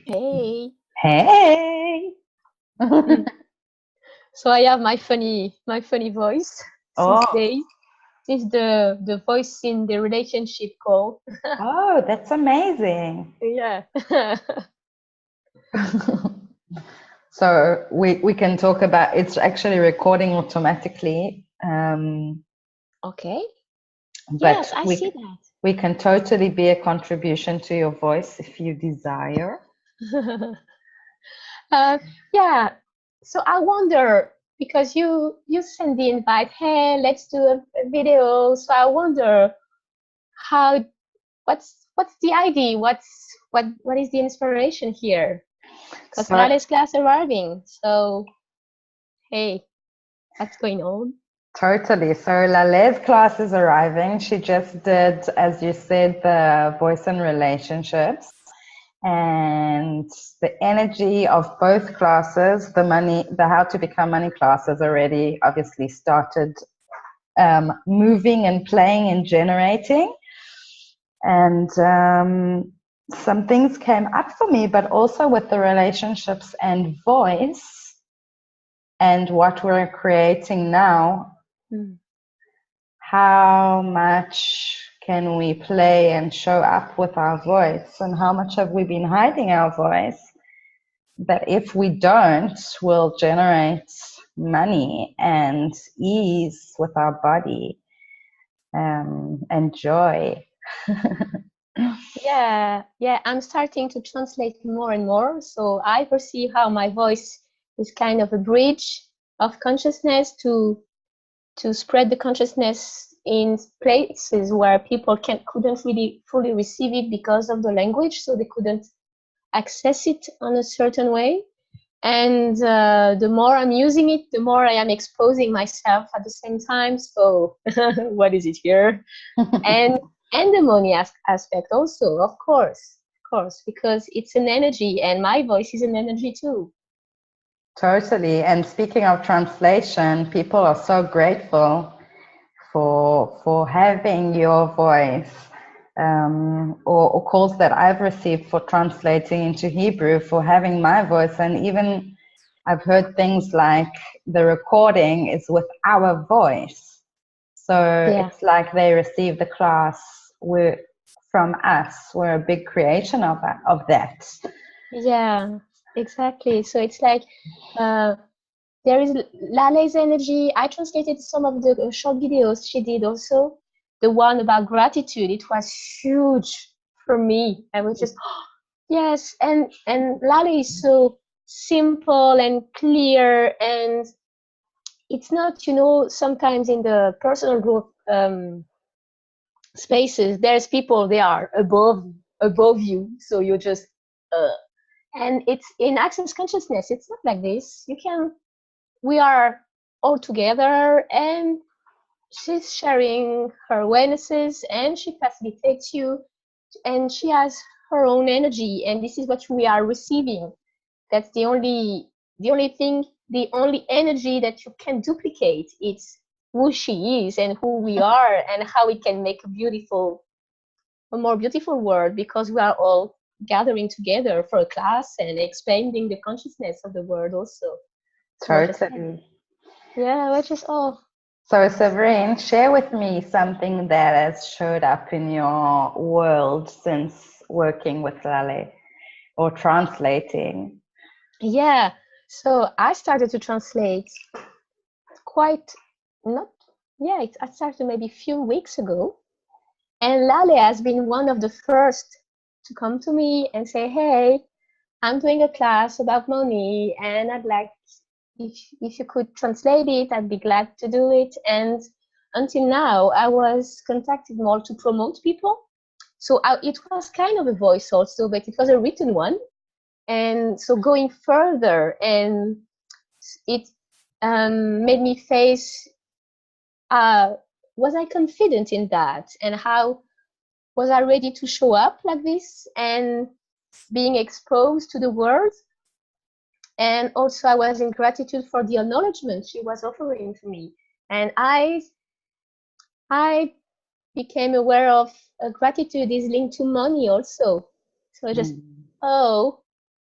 Hey. Hey. Mm. So I have my funny voice since Oh, days. This is the voice in the relationship call. oh, that's amazing. Yeah. So we can talk about it's actually recording automatically, Okay. but Yes, I see we can totally be a contribution to your voice if you desire. that. uh, yeah. So I wonder because you send the invite. Hey, let's do a video. So I wonder how what's the idea? What is the inspiration here? Because So Lale's class arriving. So hey, what's going on? totally. So Lale's class is arriving. She just did, as you said, the voice and relationships. And the energy of both classes, the how to become money classes already obviously started moving and playing and generating. And some things came up for me, but also with the relationships and voice and what we're creating now, Mm. how much can we play and show up with our voice, and how much have we been hiding our voice? That if we don't, we'll generate money and ease with our body, and joy. Yeah, I'm starting to translate more and more. So I perceive how my voice is kind of a bridge of consciousness to spread the consciousness in places where people couldn't really fully receive it because of the language, so they couldn't access it on a certain way. And the more I'm using it, the more I am exposing myself at the same time. So what is it here? and and the money aspect also, of course, because it's an energy, and my voice is an energy too. Totally. And speaking of translation, people are so grateful for having your voice, or calls that I've received for translating into Hebrew, for having my voice. And even I've heard things like the recording is with our voice. So Yeah, it's like they receive the class from us. We're a big creation of that. yeah, exactly. So it's like uh, there is Lale's energy. I translated some of the short videos she did also. The one about gratitude, it was huge for me. I was just, yes, and Lale is so simple and clear, and it's not, sometimes in the personal growth spaces, there's people, they are above you, so you're just uh, and it's in access consciousness, it's not like this. We are all together, and she's sharing her awarenesses, and she facilitates you, and she has her own energy, and this is what we are receiving. That's the only thing, the only energy that you can duplicate. It's who she is and who we are, and how we can make a more beautiful world, because we are all gathering together for a class and expanding the consciousness of the world also. So we're just like, Totally. yeah, we're just all. So, Severine, share with me something that has showed up in your world since working with Lale or translating. Yeah. So I started to translate quite not yeah, I started maybe a few weeks ago. And Lale has been one of the first to come to me and say, hey, I'm doing a class about money, and I'd like, if you could translate it, I'd be glad to do it. And until now, I was contacted more to promote people. So it was kind of a voice also, but it was a written one. And so going further, and it made me face, uh, was I confident in that? And how was I ready to show up like this and being exposed to the world? And also, I was in gratitude for the acknowledgement she was offering to me. And I became aware of gratitude is linked to money also. So I just, Mm. oh.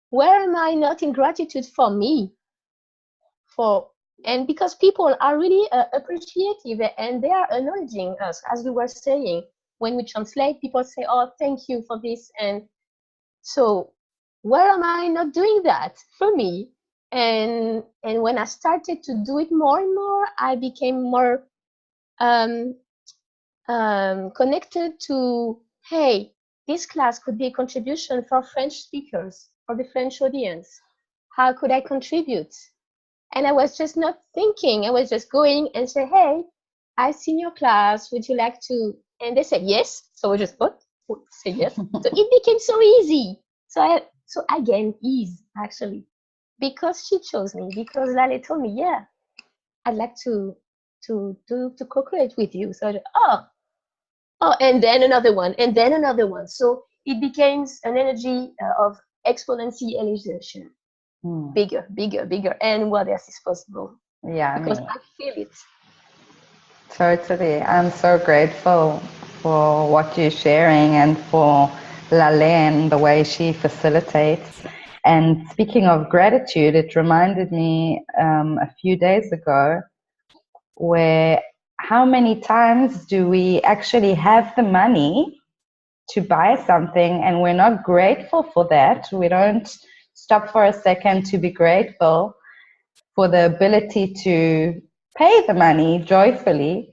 where am I not in gratitude for me? And because people are really appreciative, and they are acknowledging us, as we were saying, when we translate, people say, oh, thank you for this. And so where am I not doing that for me? And when I started to do it more and more, I became more um, connected to, hey, this class could be a contribution for French speakers, for the French audience. How could I contribute? And I was just not thinking. I was just going and say, hey, I've seen your class. Would you like to? And they said yes. So I just say yes. So it became so easy. So I gained ease, actually, because she chose me, because Lale told me, yeah, I'd like to co-create with you. So I just, and then another one, and then another one. So it became an energy of exponentialization. Bigger, bigger, bigger, and what else is possible? Yeah, because I feel it. Totally. I'm so grateful for what you're sharing and for Lalaine, the way she facilitates. And speaking of gratitude, it reminded me a few days ago where how many times do we actually have the money to buy something and we're not grateful for that? We don't stop for a second to be grateful for the ability to pay the money joyfully,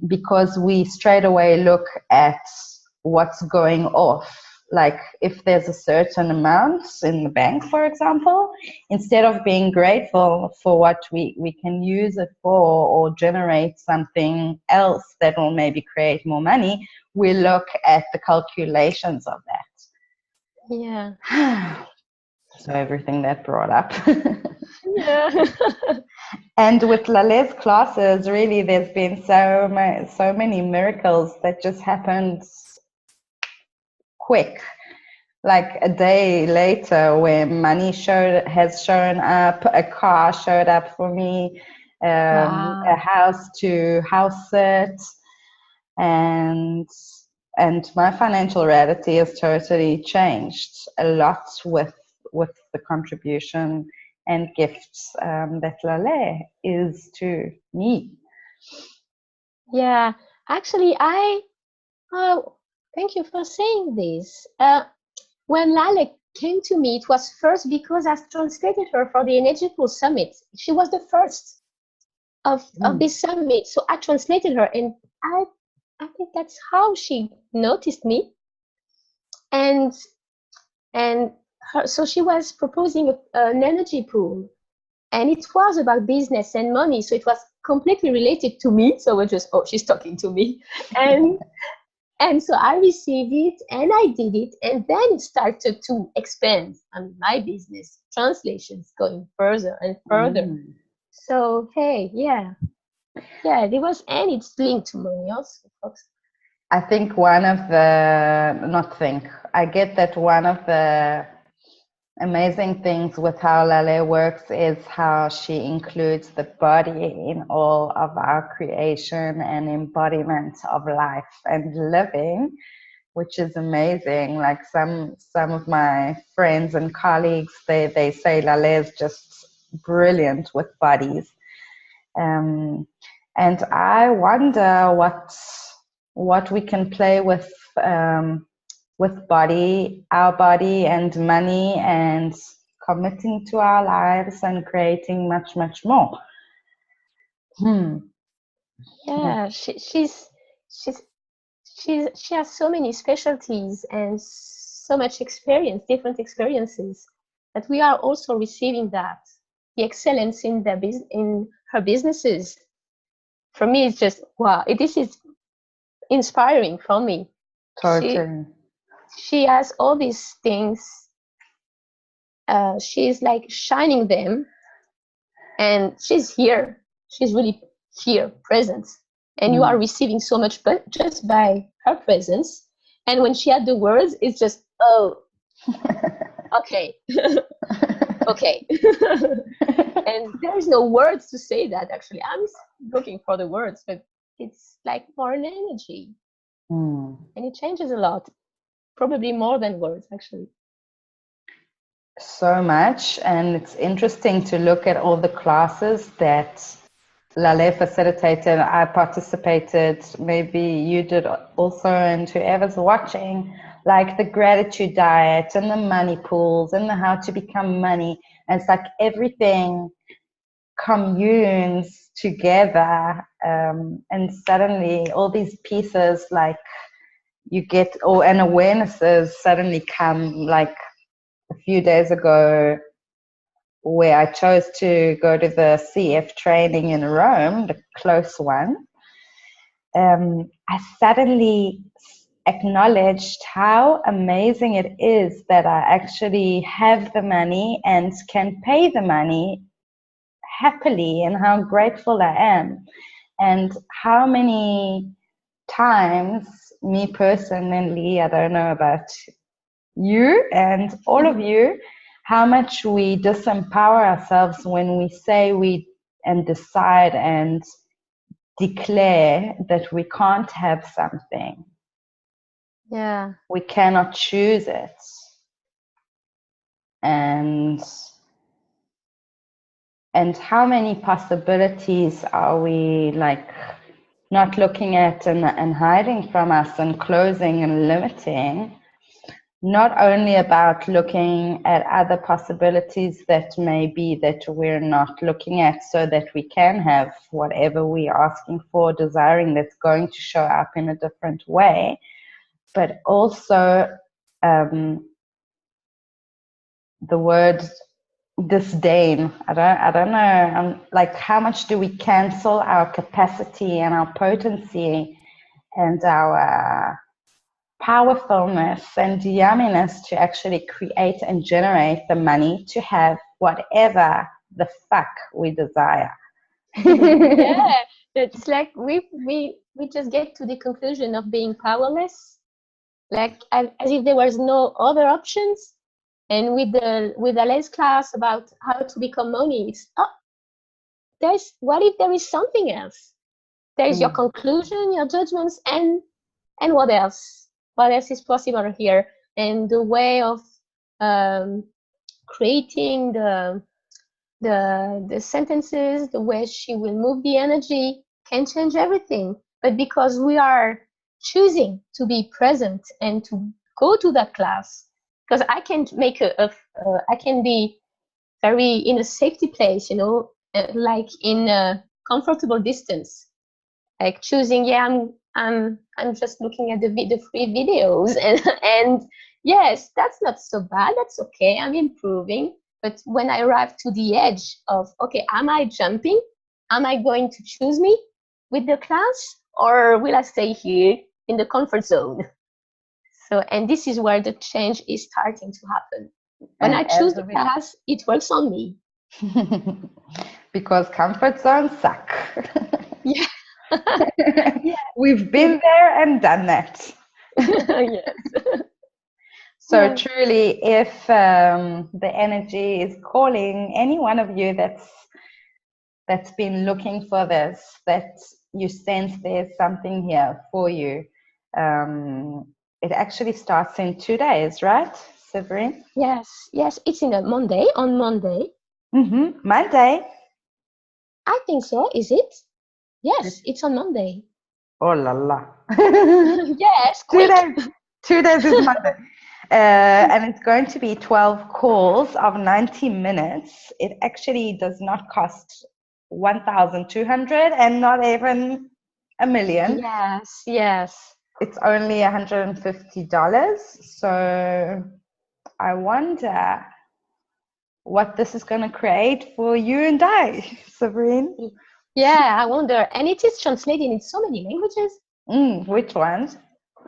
because we straight away look at what's going off. Like if there's a certain amount in the bank, for example, instead of being grateful for what we can use it for or generate something else that will maybe create more money, we look at the calculations of that. Yeah. So everything that brought up. Yeah. And with Lalaine's classes, really, there's been so many miracles that just happened quick. Like a day later, where money has shown up, a car showed up for me, Wow. a house to house sit, and my financial reality has totally changed a lot with the contribution and gifts that Lalaine is to me. Yeah. Actually, thank you for saying this. When Lale came to me, it was first because I translated her for the Energy Pool Summit. She was the first of this summit. So I translated her, and I think that's how she noticed me. And so she was proposing an energy pool, and it was about business and money. So it was completely related to me. So we're just, oh, she's talking to me. And so I received it and I did it. And then it started to expand. I mean, my business, translations going further and further. So, hey, yeah, there was, and it's linked to money also, folks. I think I get that one of the amazing things with how Lalaine works is how she includes the body in all of our creation and embodiment of life and living, which is amazing. Like some of my friends and colleagues, they say Lalaine is just brilliant with bodies. And I wonder what we can play with our body and money, and committing to our lives and creating much, much more. Yeah, she has so many specialties and so much experience, different experiences, that we are also receiving that, the excellence in in her businesses. For me, it's just wow. This is inspiring for me. Totally. She has all these things. She's like shining them, and she's here. She's really here, present, and you are receiving so much, but just by her presence. And when she had the words, it's just okay, okay. And there's no words to say that. Actually, I'm looking for the words, but it's like more an energy, and it changes a lot. Probably more than words, actually. so much, and it's interesting to look at all the classes that Lale facilitated. I participated, maybe you did also, and whoever's watching, like the gratitude diet and the money pools and the how to become money. And it's like everything communes together, and suddenly all these pieces, like you get, or and awarenesses suddenly come. Like a few days ago, where I chose to go to the CF training in Rome, the close one, I suddenly acknowledged how amazing it is that I actually have the money and can pay the money happily, and how grateful I am, and how many times, me personally, I don't know about you and all of you, how much we disempower ourselves when we say we and decide and declare that we can't have something. Yeah. We cannot choose it. And how many possibilities are we like not looking at and hiding from us and closing and limiting? Not only about looking at other possibilities that may be that we're not looking at, so that we can have whatever we're asking for, desiring, that's going to show up in a different way, but also the word disdain. I don't know. Like, how much do we cancel our capacity and our potency and our powerfulness and yumminess to actually create and generate the money to have whatever the fuck we desire. Yeah, it's like we just get to the conclusion of being powerless, like as if there was no other options. And with the last class about how to become money, it's there's what if there is something else? There is your conclusion, your judgments, and what else? What else is possible here? And the way of um, creating the sentences, the way she will move the energy can change everything. But because we are choosing to be present and to go to that class, because I can make I can be very in a safety place, like in a comfortable distance, like choosing, yeah, I'm just looking at the free videos, and yes, that's not so bad, that's okay, I'm improving. But when I arrive to the edge of, okay, am I jumping, am I going to choose me with the class, or will I stay here in the comfort zone? So, and this is where the change is starting to happen. When I choose the class, it works on me. Because comfort zones suck. Yeah. Yeah. We've been there and done that. Yes. So Yeah. truly, if the energy is calling any one of you that's been looking for this, that you sense there's something here for you, it actually starts in 2 days, right, Severine? Yes, it's on Monday. Monday. I think so. Is it? Yes, it's on Monday. Oh la la. Yes, 2 quick. days. 2 days is Monday. And it's going to be 12 calls of 90 minutes. It actually does not cost 1,200 and not even a million. Yes. It's only $150. So I wonder what this is going to create for you and I, Sabrine. Yeah, I wonder. And it is translated in so many languages. Which ones?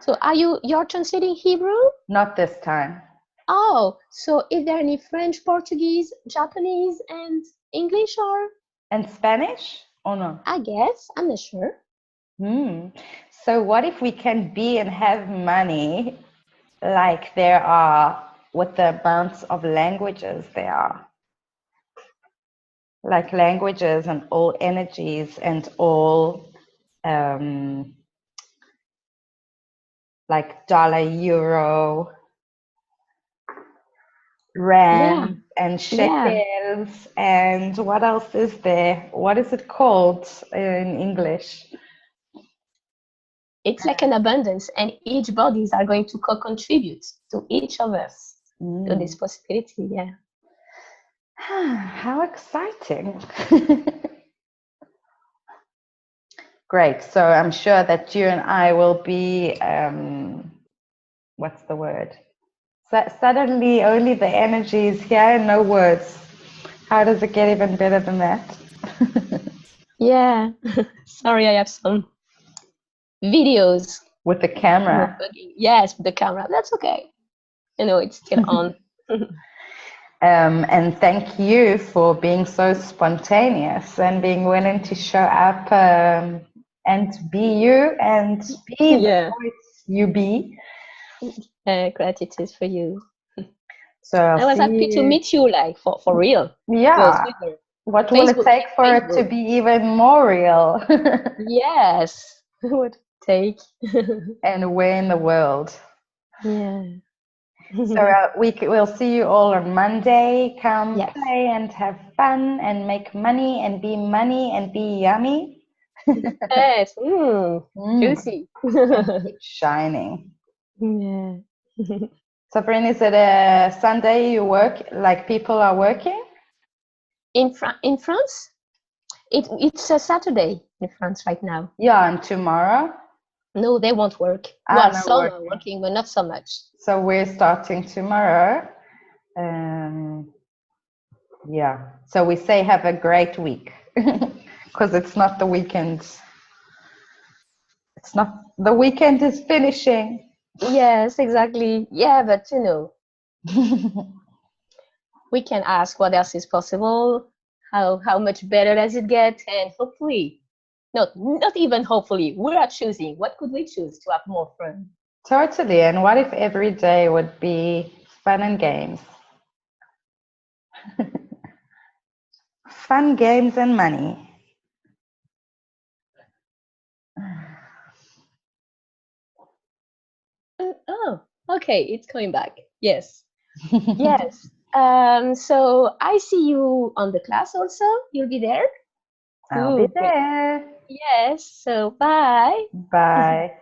So you're translating Hebrew? Not this time. Oh, so is there any French, Portuguese, Japanese, and English, or? And Spanish or no? I guess. I'm not sure. So what if we can be and have money like there are, with the amounts of languages there are? Like languages and all energies and all like dollar, euro, Yeah, rands and yeah. shekels, and what else is there? What is it called in English? It's like an abundance, and each bodies are going to co-contribute to each of us to this possibility. Yeah. How exciting. Great. So I'm sure that you and I will be, what's the word? Suddenly only the energy is here, no words. How does it get even better than that? Yeah. Sorry, I have some videos. With the camera. Yes, with the camera. That's okay. You know, it's still on. And thank you for being so spontaneous and being willing to show up and be you and be the Yeah. voice you be. Gratitude for you. So I'll I was see happy to you. meet you, like for real. Because Yeah. we were What will it Facebook, take for it to Facebook. be even more real? Yes. What take? And where in the world? Yeah. So we'll see you all on Monday. Come Yes. play and have fun and make money and be yummy. Yes. Juicy. And keep shining. Yeah. Sabrina, is it a Sunday you work, like people are working? In France, it's a Saturday in France right now. Yeah, and tomorrow? No, they won't work. Well, No some are working. working, but not so much. So we're starting tomorrow. Yeah. So we say have a great week because it's not the weekend. It's not the weekend is finishing. Yes, exactly. Yeah, but you know, we can ask what else is possible, how much better does it get, and hopefully, not even hopefully, we are choosing. What could we choose to have more fun? Totally. And what if every day would be fun and games? Fun, games, and money. Oh, okay, it's coming back. Yes, yes. So I see you on the class also. You'll be there. I'll be Great. there. Yes. So bye. Bye.